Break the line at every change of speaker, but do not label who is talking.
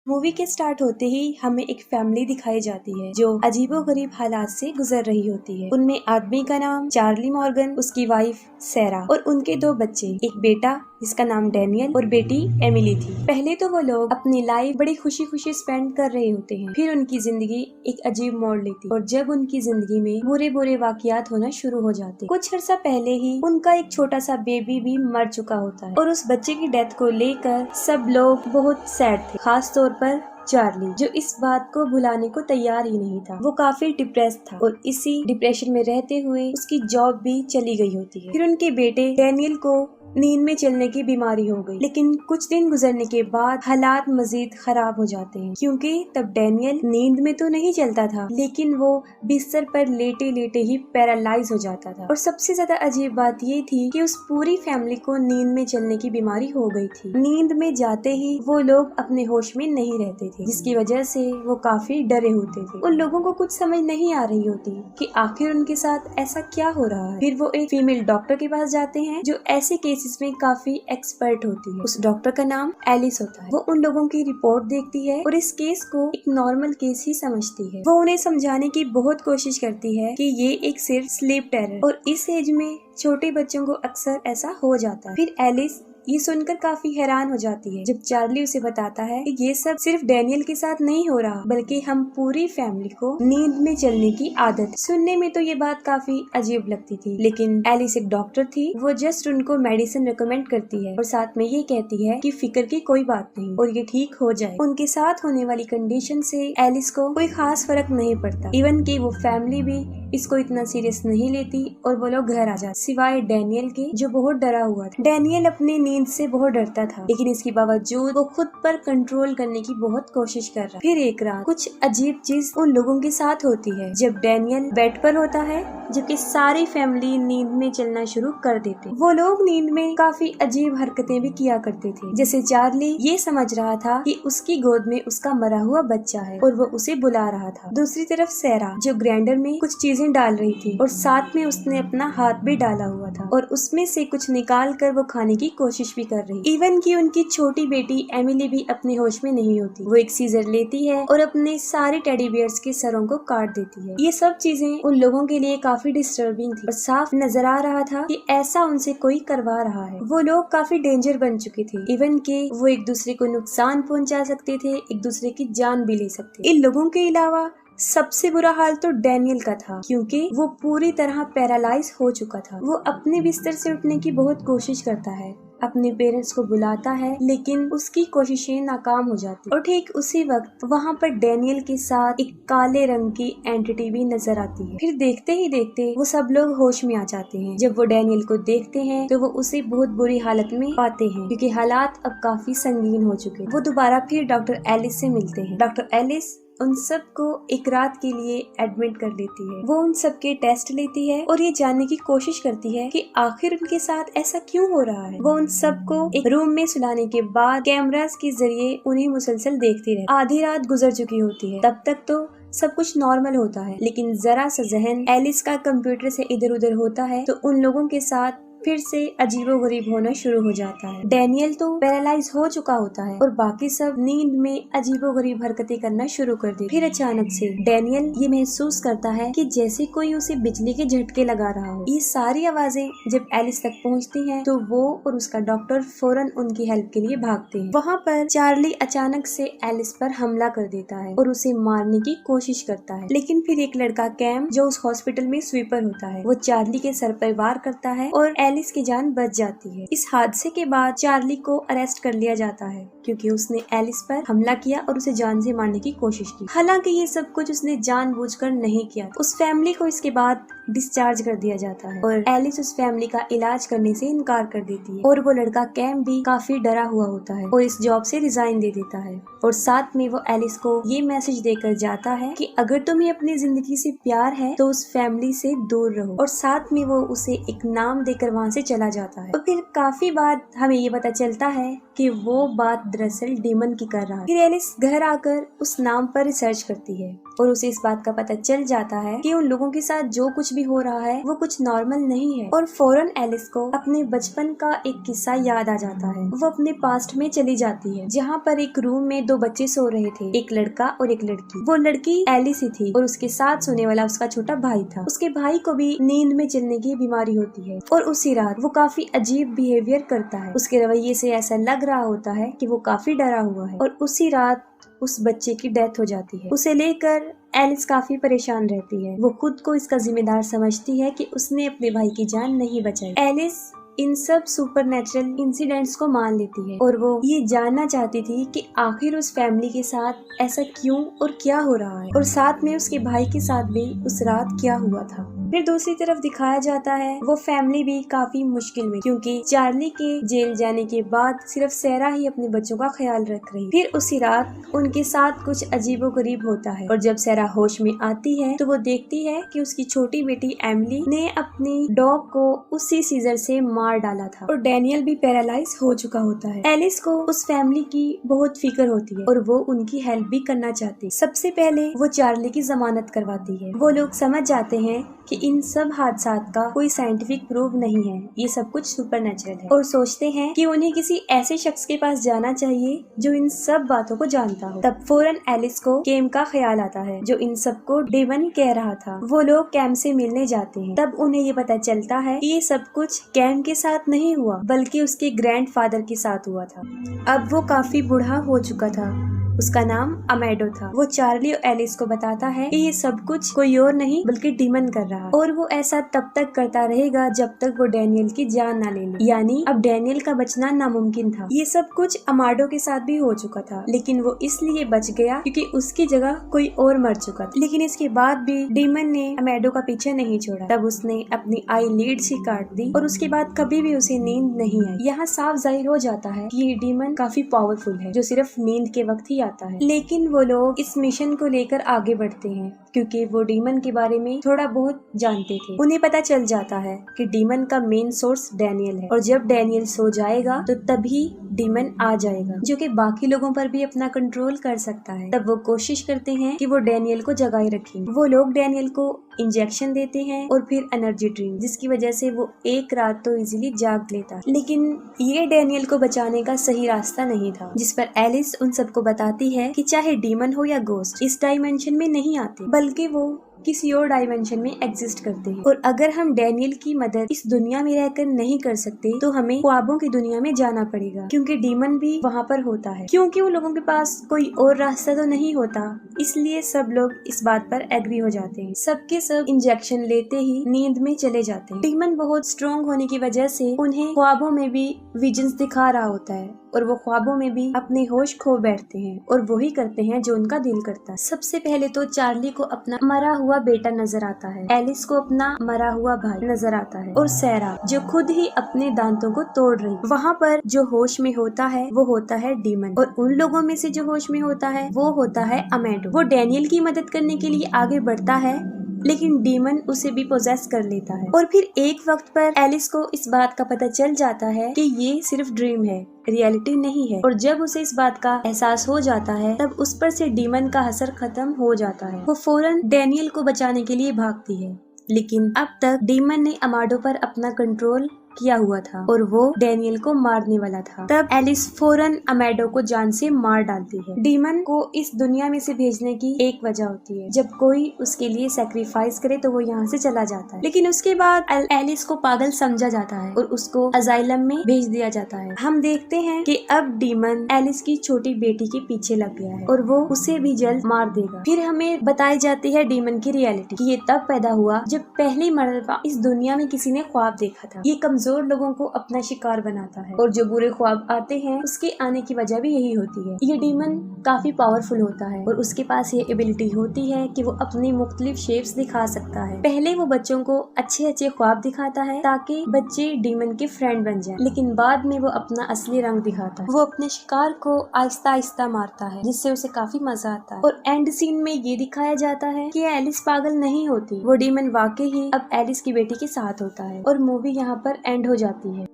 Movie के start होते ही हमें एक फैमिली दिखाई जाती है जो अजीबोगरीब हालात से गुजर रही होती है। उनमें आदमी का नाम चार्ली मॉर्गन, उसकी वाइफ सैरा और उनके 2 बच्चे, एक बेटा जिसका नाम डैनियल और बेटी एमिली थी। पहले तो वो लोग अपनी लाइफ बड़ी खुशी खुशी स्पेंड कर रहे होते हैं, फिर उनकी जिंदगी एक अजीब मोड़ लेती है और जब उनकी जिंदगी में बुरे बुरे वाकयात होना शुरू हो जाते। कुछ अर्सा पहले ही उनका एक छोटा सा बेबी भी मर चुका होता है और उस बच्चे की डेथ को लेकर सब लोग बहुत सैड थे, खास तौर पर चार्ली, जो इस बात को भुलाने को तैयार ही नहीं था। वो काफी डिप्रेस था और इसी डिप्रेशन में रहते हुए उसकी जॉब भी चली गई होती है। फिर उनके बेटे डैनियल को नींद में चलने की बीमारी हो गई, लेकिन कुछ दिन गुजरने के बाद हालात मजीद खराब हो जाते हैं, क्योंकि तब डैनियल नींद में तो नहीं चलता था, लेकिन वो बिस्तर पर लेटे लेटे ही पैरालाइज हो जाता था। और सबसे ज्यादा अजीब बात ये थी कि उस पूरी फैमिली को नींद में चलने की बीमारी हो गई थी। नींद में जाते ही वो लोग अपने होश में नहीं रहते थे, जिसकी वजह से वो काफी डरे होते थे। उन लोगों को कुछ समझ नहीं आ रही होती कि आखिर उनके साथ ऐसा क्या हो रहा है। फिर वो एक फीमेल डॉक्टर के पास जाते हैं जो ऐसे इसमें काफी एक्सपर्ट होती है। उस डॉक्टर का नाम एलिस होता है। वो उन लोगों की रिपोर्ट देखती है और इस केस को एक नॉर्मल केस ही समझती है। वो उन्हें समझाने की बहुत कोशिश करती है कि ये एक सिर्फ स्लीप टेरर और इस एज में छोटे बच्चों को अक्सर ऐसा हो जाता है। फिर एलिस ये सुनकर काफी हैरान हो जाती है जब चार्ली उसे बताता है कि ये सब सिर्फ डैनियल के साथ नहीं हो रहा, बल्कि हम पूरी फैमिली को नींद में चलने की आदत। सुनने में तो ये बात काफी अजीब लगती थी, लेकिन एलिस एक डॉक्टर थी। वो जस्ट उनको मेडिसिन रिकमेंड करती है और साथ में ये कहती है कि फिक्र की कोई बात नहीं और ये ठीक हो जाए। उनके साथ होने वाली कंडीशन से एलिस को कोई खास फर्क नहीं पड़ता, इवन कि वो फैमिली भी इसको इतना सीरियस नहीं लेती और वो लोग घर आ जाते, सिवाय डैनियल के जो बहुत डरा हुआ था। डैनियल अपनी नींद से बहुत डरता था, लेकिन इसके बावजूद वो खुद पर कंट्रोल करने की बहुत कोशिश कर रहा। फिर एक रात कुछ अजीब चीज उन लोगों के साथ होती है जब डैनियल बेड पर होता है, जबकि सारी फैमिली नींद में चलना शुरू कर देते। वो लोग नींद में काफी अजीब हरकतें भी किया करते थे, जैसे चार्ली ये समझ रहा था कि उसकी गोद में उसका मरा हुआ बच्चा है और वो उसे बुला रहा था। दूसरी तरफ सैरा जो ग्राइंडर में कुछ चीजें डाल रही थी और साथ में उसने अपना हाथ भी डाला हुआ था और उसमें से कुछ निकाल कर वो खाने की कोशिश भी कर रही। इवन कि उनकी छोटी बेटी एमिली भी अपने होश में नहीं होती। वो एक सीजर लेती है और अपने सारे टेडी बियर्स के सरों को काट देती है। ये सब चीजें उन लोगों के लिए काफी डिस्टर्बिंग थी और साफ नजर आ रहा था कि ऐसा उनसे कोई करवा रहा है। वो लोग काफी डेंजर बन चुके थे, इवन कि वो एक दूसरे को नुकसान पहुंचा सकते थे, एक दूसरे की जान भी ले सकते। इन लोगों के अलावा सबसे बुरा हाल तो डैनियल का था, क्योंकि वो पूरी तरह पैरालाइज हो चुका था। वो अपने बिस्तर से उठने की बहुत कोशिश करता है, अपने पेरेंट्स को बुलाता है, लेकिन उसकी कोशिशें नाकाम हो जाती। और ठीक उसी वक्त वहाँ पर डैनियल के साथ एक काले रंग की एंटिटी भी नजर आती है। फिर देखते ही देखते वो सब लोग होश में आ जाते हैं। जब वो डैनियल को देखते हैं तो वो उसे बहुत बुरी हालत में पाते हैं, क्योंकि हालात अब काफी संगीन हो चुके हैं। वो दोबारा फिर डॉक्टर एलिस से मिलते हैं। डॉक्टर एलिस उन सब को एक रात के लिए एडमिट कर लेती है। वो उन सब के टेस्ट लेती है और ये जानने की कोशिश करती है कि आखिर उनके साथ ऐसा क्यों हो रहा है। वो उन सब को एक रूम में सुलाने के बाद कैमरास के जरिए उन्हें मुसलसल देखती रहे। आधी रात गुजर चुकी होती है, तब तक तो सब कुछ नॉर्मल होता है, लेकिन जरा सा जहन एलिस का कंप्यूटर से इधर उधर होता है तो उन लोगों के साथ फिर से अजीबोगरीब होना शुरू हो जाता है। डैनियल तो पैरालाइज हो चुका होता है और बाकी सब नींद में अजीबोगरीब हरकतें करना शुरू कर देते। फिर अचानक से डैनियल ये महसूस करता है कि जैसे कोई उसे बिजली के झटके लगा रहा हो। ये सारी आवाजें जब एलिस तक पहुंचती हैं तो वो और उसका डॉक्टर फौरन उनकी हेल्प के लिए भागते हैं। वहाँ पर चार्ली अचानक से एलिस पर हमला कर देता है और उसे मारने की कोशिश करता है, लेकिन फिर एक लड़का कैम जो उस हॉस्पिटल में स्वीपर होता है, वो चार्ली के सर पर वार करता है और एलिस की जान बच जाती है। इस हादसे के बाद चार्ली को अरेस्ट कर लिया जाता है, क्योंकि उसने एलिस पर हमला किया और उसे जान से मारने की कोशिश की। हालांकि ये सब कुछ उसने जानबूझकर नहीं किया। उस फैमिली को इसके बाद डिस्चार्ज कर दिया जाता है और एलिस उस फैमिली का इलाज करने से इनकार कर देती है और वो लड़का कैम भी काफी डरा हुआ होता है और इस जॉब से रिजाइन दे देता है। और साथ में वो एलिस को ये मैसेज देकर जाता है कि अगर तुम्हें अपनी जिंदगी से प्यार है तो उस फैमिली से दूर रहो, और साथ में वो उसे एक नाम देकर वहाँ से चला जाता है। और फिर काफी बाद हमें ये पता चलता है कि वो बात दरअसल डीमन की कर रहा है। फिर एलिस घर आकर उस नाम पर रिसर्च करती है और उसे इस बात का पता चल जाता है कि उन लोगों के साथ जो कुछ भी हो रहा है वो कुछ नॉर्मल नहीं है। और फौरन एलिस को अपने बचपन का एक किस्सा याद आ जाता है। वो अपने पास्ट में चली जाती है जहाँ पर एक रूम में 2 बच्चे सो रहे थे, एक लड़का और एक लड़की। वो लड़की एलिस ही थी और उसके साथ सोने वाला उसका छोटा भाई था। उसके भाई को भी नींद में चलने की बीमारी होती है और उसी रात वो काफी अजीब बिहेवियर करता है। उसके रवैये से ऐसा लग रहा होता है कि वो काफी डरा हुआ है और उसी रात उस बच्चे की डेथ हो जाती है। उसे लेकर एलिस काफी परेशान रहती है। वो खुद को इसका जिम्मेदार समझती है कि उसने अपने भाई की जान नहीं बचाई। एलिस इन सब सुपरनैचुरल इंसिडेंट्स को मान लेती है और वो ये जानना चाहती थी कि आखिर उस फैमिली के साथ ऐसा क्यों और क्या हो रहा है, और साथ में उसके भाई के साथ भी उस रात क्या हुआ था। फिर दूसरी तरफ दिखाया जाता है वो फैमिली भी काफी मुश्किल में, क्योंकि चार्ली के जेल जाने के बाद सिर्फ सैरा ही अपने बच्चों का ख्याल रख रही। फिर उसी रात उनके साथ कुछ अजीबोगरीब होता है और जब सैरा होश में आती है तो वो देखती है कि उसकी छोटी बेटी एमिली ने अपनी डॉग को उसी सीजर से मार डाला था और डैनियल भी पैरालाइज हो चुका होता है। एलिस को उस फैमिली की बहुत फिक्र होती है और वो उनकी हेल्प भी करना चाहती है। सबसे पहले वो चार्ली की जमानत करवाती है। वो लोग समझ जाते हैं कि इन सब हादसात का कोई साइंटिफिक प्रूफ नहीं है, ये सब कुछ सुपरनैचुरल है, और सोचते हैं कि उन्हें किसी ऐसे शख्स के पास जाना चाहिए जो इन सब बातों को जानता हो। तब फौरन एलिस को कैम का ख्याल आता है जो इन सबको डेवन कह रहा था। वो लोग कैम से मिलने जाते हैं। तब उन्हें ये पता चलता है कि ये सब कुछ कैम के साथ नहीं हुआ बल्कि उसके ग्रैंडफादर के साथ हुआ था। अब वो काफी बूढ़ा हो चुका था। उसका नाम अमेडो था। वो चार्ली और एलिस को बताता है कि ये सब कुछ कोई और नहीं बल्कि डीमन कर रहा है और वो ऐसा तब तक करता रहेगा जब तक वो डैनियल की जान ना ले ले। यानी अब डैनियल का बचना नामुमकिन था। ये सब कुछ अमाडो के साथ भी हो चुका था, लेकिन वो इसलिए बच गया क्योंकि उसकी जगह कोई और मर चुका था। लेकिन इसके बाद भी डीमन ने अमेडो का पीछा नहीं छोड़ा। तब उसने अपनी आई लीड्स ही काट दी और उसके बाद कभी भी उसे नींद नहीं आई। यहाँ साफ जाहिर हो जाता है कि ये डीमन काफी पावरफुल है जो सिर्फ नींद के वक्त ही आता है। लेकिन वो लोग इस मिशन को लेकर आगे बढ़ते हैं क्योंकि वो डीमन के बारे में थोड़ा बहुत जानते थे। उन्हें पता चल जाता है कि डीमन का मेन सोर्स डैनियल है और जब डैनियल सो जाएगा तो तभी डीमन आ जाएगा जो कि बाकी लोगों पर भी अपना कंट्रोल कर सकता है। तब वो कोशिश करते हैं कि वो डैनियल को जगाए रखें। वो लोग डैनियल को इंजेक्शन देते हैं और फिर एनर्जी ड्रिंक, जिसकी वजह से वो एक रात तो इजीली जाग लेता है। लेकिन ये डैनियल को बचाने का सही रास्ता नहीं था, जिस पर एलिस उन सबको बताती है कि चाहे डीमन हो या गोस्ट इस डायमेंशन में नहीं आते बल्कि वो किसी और डायमेंशन में एग्जिस्ट करते हैं। और अगर हम डैनियल की मदद इस दुनिया में रहकर नहीं कर सकते तो हमें ख्वाबों की दुनिया में जाना पड़ेगा क्योंकि डीमन भी वहाँ पर होता है। क्योंकि उन लोगों के पास कोई और रास्ता तो नहीं होता, इसलिए सब लोग इस बात पर एग्री हो जाते हैं। सबके सब इंजेक्शन लेते ही नींद में चले जाते हैं। डीमन बहुत स्ट्रॉन्ग होने की वजह से उन्हें ख्वाबों में भी विजन्स दिखा रहा होता है और वो ख्वाबों में भी अपने होश खो बैठते हैं और वही करते हैं जो उनका दिल करता है। सबसे पहले तो चार्ली को अपना मरा हुआ बेटा नजर आता है, एलिस को अपना मरा हुआ भाई नजर आता है और सैरा जो खुद ही अपने दांतों को तोड़ रही। वहाँ पर जो होश में होता है वो होता है डीमन और उन लोगों में से जो होश में होता है वो होता है अमेडो। वो डैनियल की मदद करने के लिए आगे बढ़ता है लेकिन डीमन उसे भी पोजेस कर लेता है और फिर एक वक्त पर एलिस को इस बात का पता चल जाता है कि ये सिर्फ ड्रीम है, रियलिटी नहीं है। और जब उसे इस बात का एहसास हो जाता है तब उस पर से डीमन का असर खत्म हो जाता है। वो फौरन डैनियल को बचाने के लिए भागती है, लेकिन अब तक डीमन ने अमाडो पर अपना कंट्रोल किया हुआ था और वो डैनियल को मारने वाला था। तब एलिस फौरन अमेडो को जान से मार डालती है। डीमन को इस दुनिया में से भेजने की एक वजह होती है, जब कोई उसके लिए सैक्रिफाइस करे तो वो यहाँ से चला जाता है। लेकिन उसके बाद एलिस को पागल समझा जाता है और उसको अजाइलम में भेज दिया जाता है। हम देखते हैं कि अब डीमन एलिस की छोटी बेटी के पीछे लग गया है और वो उसे भी जल्द मार देगा। फिर हमें बताई जाती है डीमन की रियलिटी कि ये तब पैदा हुआ जब पहली मर्तबा इस दुनिया में किसी ने ख्वाब देखा था। ये कमजोर लोगों को अपना शिकार बनाता है और जो बुरे ख्वाब आते हैं उसके आने की वजह भी यही होती है। ये डीमन काफी पावरफुल होता है और उसके पास ये एबिलिटी होती है कि वो अपनी मुख्तलिफ शेप्स दिखा सकता है। पहले वो बच्चों को अच्छे अच्छे ख्वाब दिखाता है ताकि बच्चे डीमन के फ्रेंड बन जाएं, लेकिन बाद में वो अपना असली रंग दिखाता है। वो अपने शिकार को आहिस्ता आहिस्ता मारता है जिससे उसे काफी मजा आता है। और एंड सीन में ये दिखाया जाता है कि एलिस पागल नहीं होती, वो डीमन वाकई ही अब एलिस की बेटी के साथ होता है और मूवी यहाँ पर एंड हो जाती है।